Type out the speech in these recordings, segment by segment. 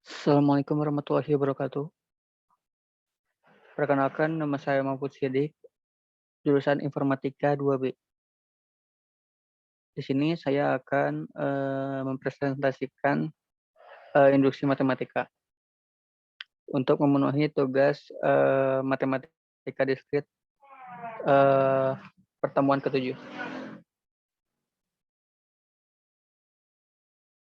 Assalamualaikum warahmatullahi wabarakatuh. Perkenalkan, nama saya Mahfud Siddiq, jurusan Informatika 2B. Di sini saya akan mempresentasikan induksi matematika untuk memenuhi tugas matematika diskrit pertemuan ke-7.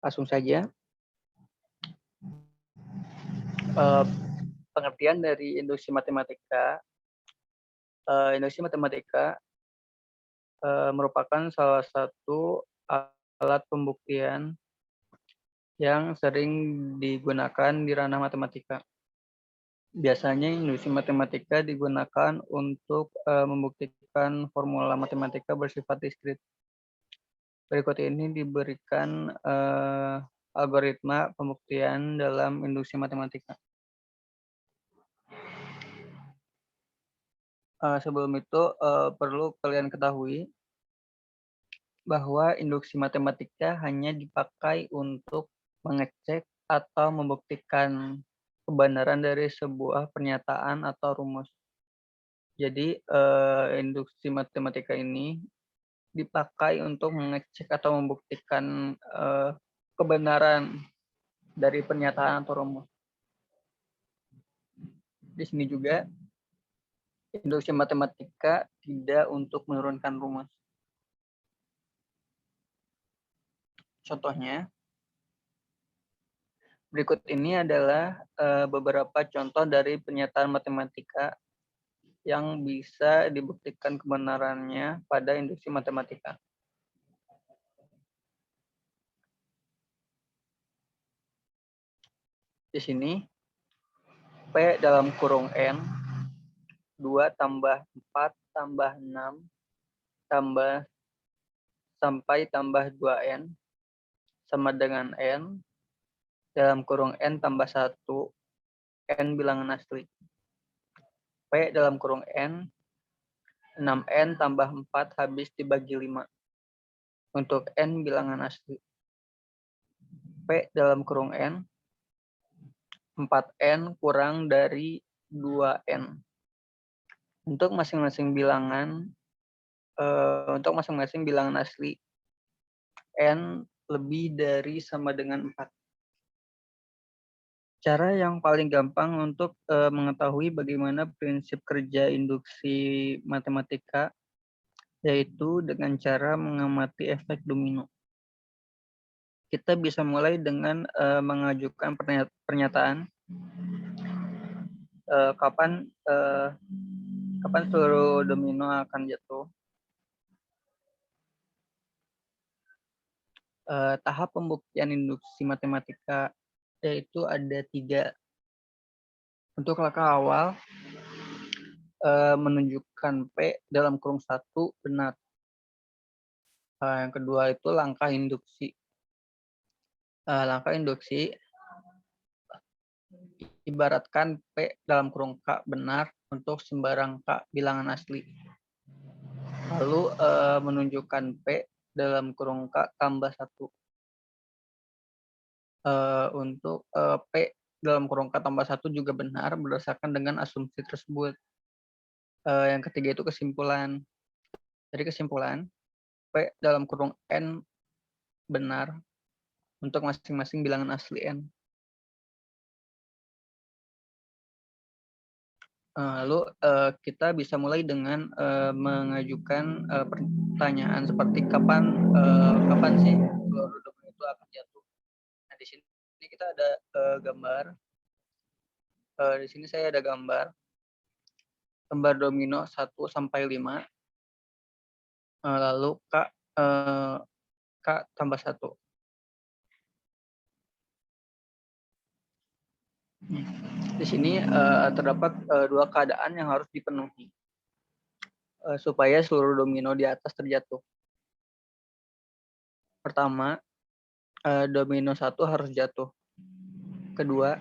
Langsung saja. Pengertian dari induksi matematika. Induksi matematika merupakan salah satu alat pembuktian yang sering digunakan di ranah matematika. Biasanya induksi matematika digunakan untuk membuktikan formula matematika bersifat diskrit. Berikut ini diberikan algoritma pembuktian dalam induksi matematika. Sebelum itu perlu kalian ketahui bahwa induksi matematika hanya dipakai untuk mengecek atau membuktikan kebenaran dari sebuah pernyataan atau rumus. Jadi induksi matematika ini dipakai untuk mengecek atau membuktikan kebenaran dari pernyataan atau rumus. Di sini juga induksi matematika tidak untuk menurunkan rumus. Contohnya, berikut ini adalah beberapa contoh dari pernyataan matematika yang bisa dibuktikan kebenarannya pada induksi matematika. Di sini, P dalam kurung N, 2 tambah 4 tambah 6 tambah sampai tambah 2N sama dengan N dalam kurung N tambah 1, N bilangan asli. P dalam kurung N, 6N tambah 4 habis dibagi 5 untuk N bilangan asli. P dalam kurung N, 4N kurang dari 2N. Untuk masing-masing bilangan asli, N lebih dari sama dengan 4. Cara yang paling gampang untuk mengetahui bagaimana prinsip kerja induksi matematika yaitu dengan cara mengamati efek domino. Kita bisa mulai dengan mengajukan pernyataan kapan seluruh domino akan jatuh. Tahap pembuktian induksi matematika yaitu ada 3. Untuk langkah awal, menunjukkan P dalam kurung 1 benar. Yang kedua itu langkah induksi. Langkah induksi ibaratkan P dalam kurung K benar untuk sembarang K bilangan asli. Lalu menunjukkan P dalam kurung K tambah 1. Untuk P dalam kurung K tambah 1 juga benar berdasarkan dengan asumsi tersebut. Yang ketiga itu kesimpulan. Jadi kesimpulan, P dalam kurung N benar untuk masing-masing bilangan asli N. Lalu kita bisa mulai dengan mengajukan pertanyaan seperti kapan sih seluruh domino itu akan jatuh. Nah, di sini kita ada gambar. Di sini saya ada gambar domino 1 sampai 5. Lalu K tambah 1. Di sini terdapat 2 keadaan yang harus dipenuhi supaya seluruh domino di atas terjatuh. Pertama, domino 1 harus jatuh. Kedua,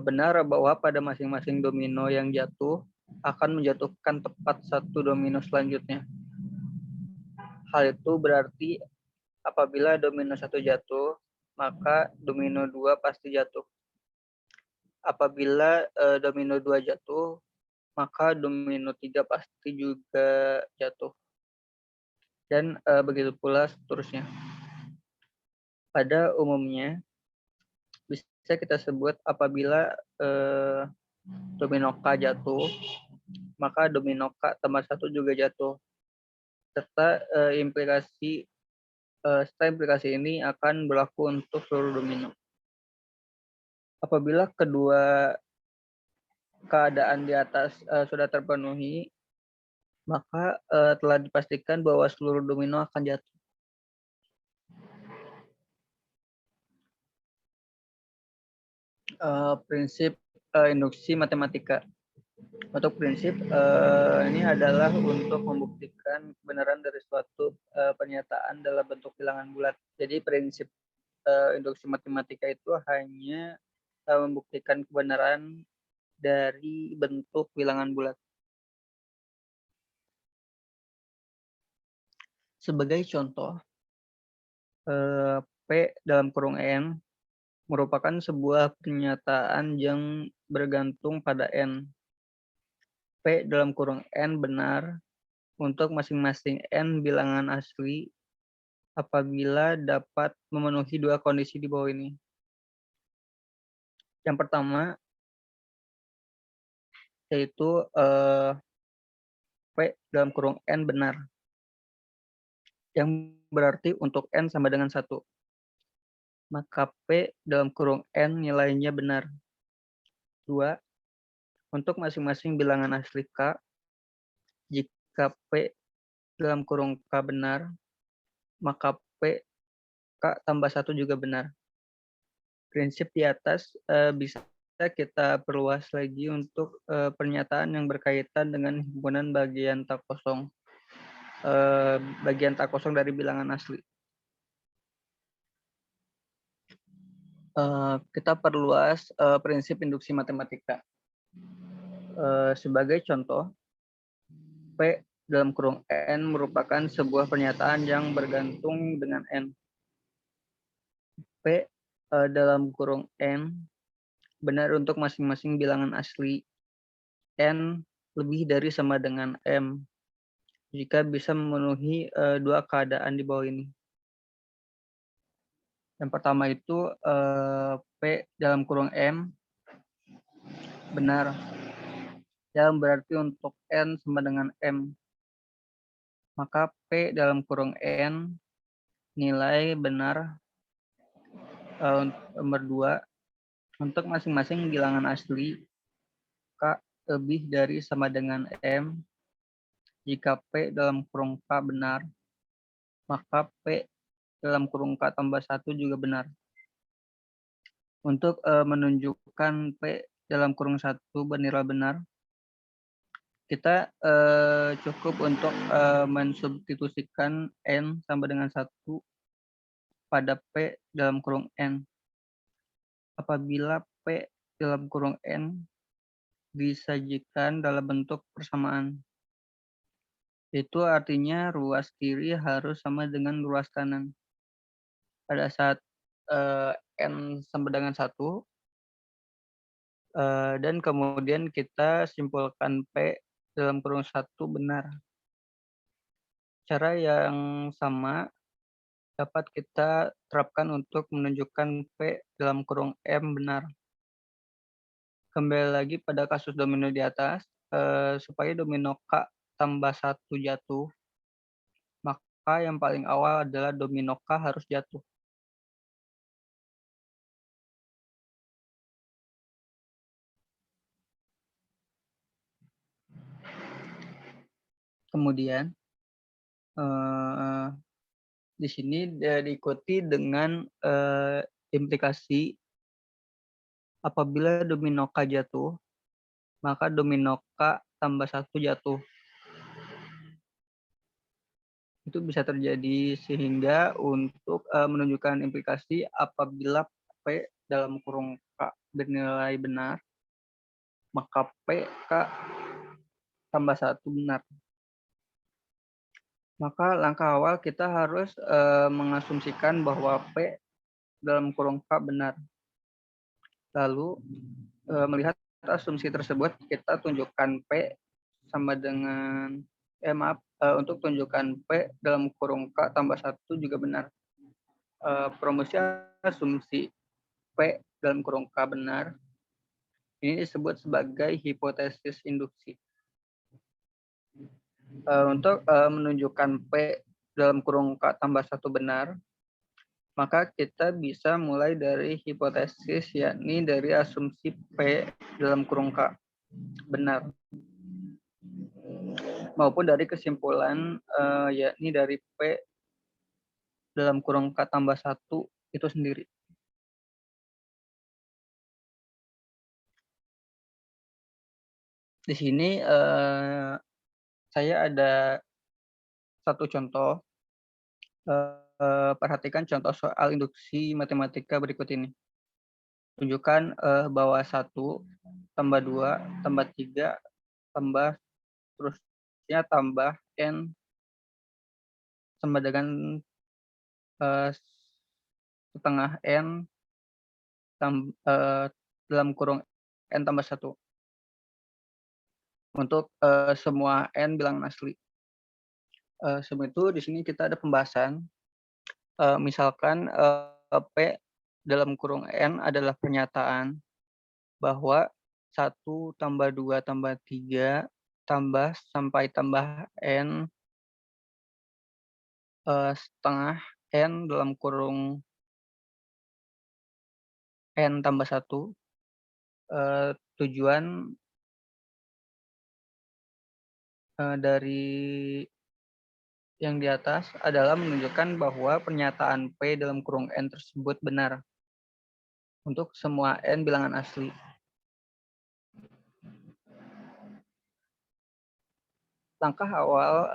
benar bahwa pada masing-masing domino yang jatuh akan menjatuhkan tepat satu domino selanjutnya. Hal itu berarti Apabila domino 1 jatuh, maka domino 2 pasti jatuh. Apabila domino 2 jatuh, maka domino 3 pasti juga jatuh. Dan begitu pula seterusnya. Pada umumnya, bisa kita sebut apabila domino K jatuh, maka domino K tambah 1 juga jatuh. Serta implikasi ini akan berlaku untuk seluruh domino. Apabila kedua keadaan di atas sudah terpenuhi, maka telah dipastikan bahwa seluruh domino akan jatuh. Prinsip induksi matematika. Untuk prinsip ini adalah untuk membuktikan kebenaran dari suatu pernyataan dalam bentuk bilangan bulat. Jadi prinsip induksi matematika itu hanya membuktikan kebenaran dari bentuk bilangan bulat. Sebagai contoh, P dalam kurung N merupakan sebuah pernyataan yang bergantung pada N. P dalam kurung N benar untuk masing-masing N bilangan asli apabila dapat memenuhi dua kondisi di bawah ini. Yang pertama, yaitu P dalam kurung N benar. Yang berarti untuk N sama dengan 1. Maka P dalam kurung N nilainya benar. 2. Untuk masing-masing bilangan asli K, jika P dalam kurung K benar, maka P K tambah 1 juga benar. Prinsip di atas bisa kita perluas lagi untuk pernyataan yang berkaitan dengan himpunan bagian tak kosong. Bagian tak kosong dari bilangan asli. Kita perluas prinsip induksi matematika. Sebagai contoh, P dalam kurung N merupakan sebuah pernyataan yang bergantung dengan N. P dalam kurung N benar untuk masing-masing bilangan asli N lebih dari sama dengan M jika bisa memenuhi dua keadaan di bawah ini. Yang pertama itu P dalam kurung M benar, yang berarti untuk N sama dengan M. Maka P dalam kurung N nilai benar nomor 2 untuk masing-masing bilangan asli K lebih dari sama dengan M. Jika P dalam kurung K benar, maka P dalam kurung K tambah 1 juga benar. Untuk menunjukkan P dalam kurung 1 bernilai benar, kita cukup untuk mensubstitusikan N sama dengan 1 pada P dalam kurung N. Apabila P dalam kurung N disajikan dalam bentuk persamaan, itu artinya ruas kiri harus sama dengan ruas kanan. Pada saat N sama dengan 1, dan kemudian kita simpulkan P dalam kurung 1 benar. Cara yang sama dapat kita terapkan untuk menunjukkan P dalam kurung M benar. Kembali lagi pada kasus domino di atas, supaya domino K tambah 1 jatuh, maka yang paling awal adalah domino K harus jatuh. Kemudian di sini diikuti dengan implikasi apabila domino K jatuh, maka domino K tambah 1 jatuh. Itu bisa terjadi sehingga untuk menunjukkan implikasi apabila P dalam kurung K bernilai benar, maka P K tambah 1 benar. Maka langkah awal kita harus mengasumsikan bahwa P dalam kurung K benar. Lalu melihat asumsi tersebut, kita tunjukkan P sama dengan untuk tunjukkan P dalam kurung K tambah 1 juga benar. Promosi asumsi P dalam kurung K benar ini disebut sebagai hipotesis induksi. Untuk menunjukkan P dalam kurung K tambah 1 benar, maka kita bisa mulai dari hipotesis, yakni dari asumsi P dalam kurung K benar, maupun dari kesimpulan yakni dari P dalam kurung K tambah 1 itu sendiri. Di sini saya ada satu contoh. Perhatikan contoh soal induksi matematika berikut ini. Tunjukkan bahwa 1 tambah 2 tambah 3 tambah terusnya tambah N sama dengan setengah N dalam kurung N tambah 1 untuk semua N bilangan asli. Sebelum itu di sini kita ada pembahasan. Misalkan P dalam kurung N adalah pernyataan bahwa 1 tambah 2 tambah 3 tambah sampai tambah N setengah N dalam kurung N tambah 1. Tujuan dari yang di atas adalah menunjukkan bahwa pernyataan P dalam kurung N tersebut benar untuk semua N bilangan asli. Langkah awal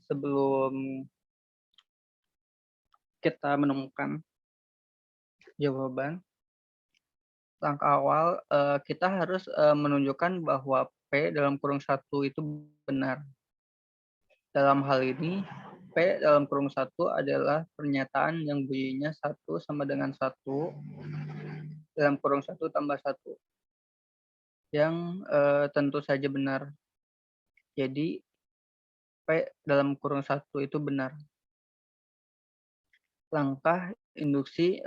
sebelum kita menemukan jawaban, langkah awal kita harus menunjukkan bahwa P dalam kurung 1 itu benar. Dalam hal ini, P dalam kurung 1 adalah pernyataan yang bunyinya 1 sama dengan 1 dalam kurung 1 tambah 1 yang tentu saja benar. Jadi P dalam kurung 1 itu benar. Langkah induksi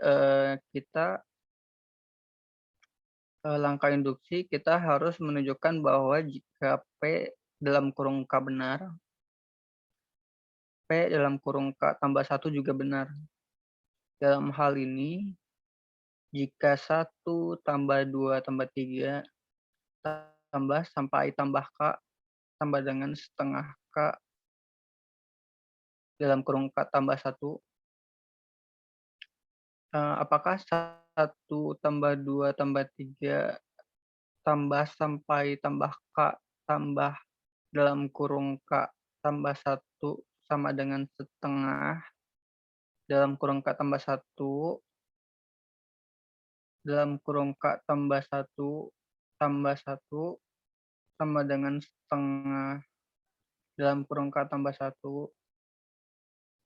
kita harus menunjukkan bahwa jika P dalam kurung K benar, P dalam kurung K tambah 1 juga benar. Dalam hal ini, jika 1 tambah 2 tambah 3 tambah sampai tambah K tambah dengan setengah K dalam kurung K tambah 1, apakah 1 tambah 2 tambah 3 tambah sampai tambah K tambah dalam kurung K tambah 1 sama dengan setengah dalam kurung K tambah 1 dalam kurung K tambah 1 tambah 1 sama dengan setengah dalam kurung K tambah 1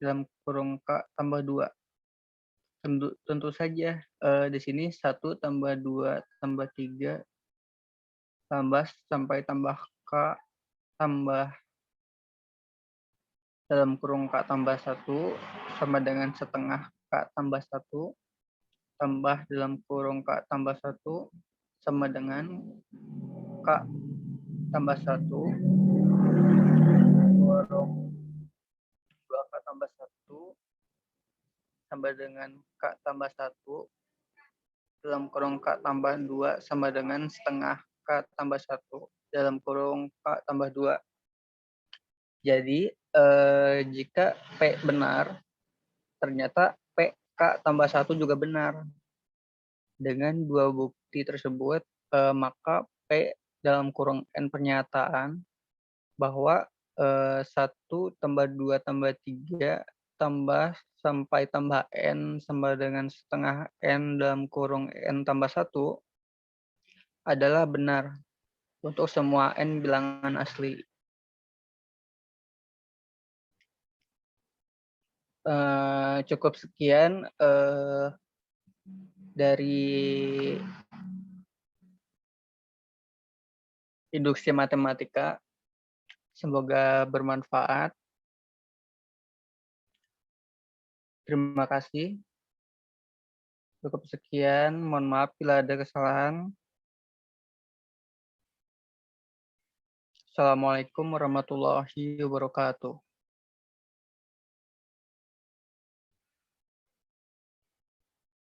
dalam kurung K tambah 2. Tentu saja di sini 1 tambah 2 tambah 3 tambah sampai tambah K tambah dalam kurung K tambah 1 sama dengan setengah K tambah 1 tambah dalam kurung K tambah 1 sama dengan K tambah 1 kurung 2K tambah 1 sama dengan K tambah 1 dalam kurung K tambah 2 sama dengan setengah K tambah 1 dalam kurung K tambah 2. Jadi jika P benar, ternyata P K tambah 1 juga benar. Dengan dua bukti tersebut, maka P dalam kurung N pernyataan bahwa 1 tambah 2 tambah 3 tambah sampai tambah N sama dengan setengah N dalam kurung N tambah 1 adalah benar untuk semua N bilangan asli. Cukup sekian dari induksi matematika. Semoga bermanfaat. Terima kasih. Cukup sekian. Mohon maaf bila ada kesalahan. Assalamualaikum warahmatullahi wabarakatuh.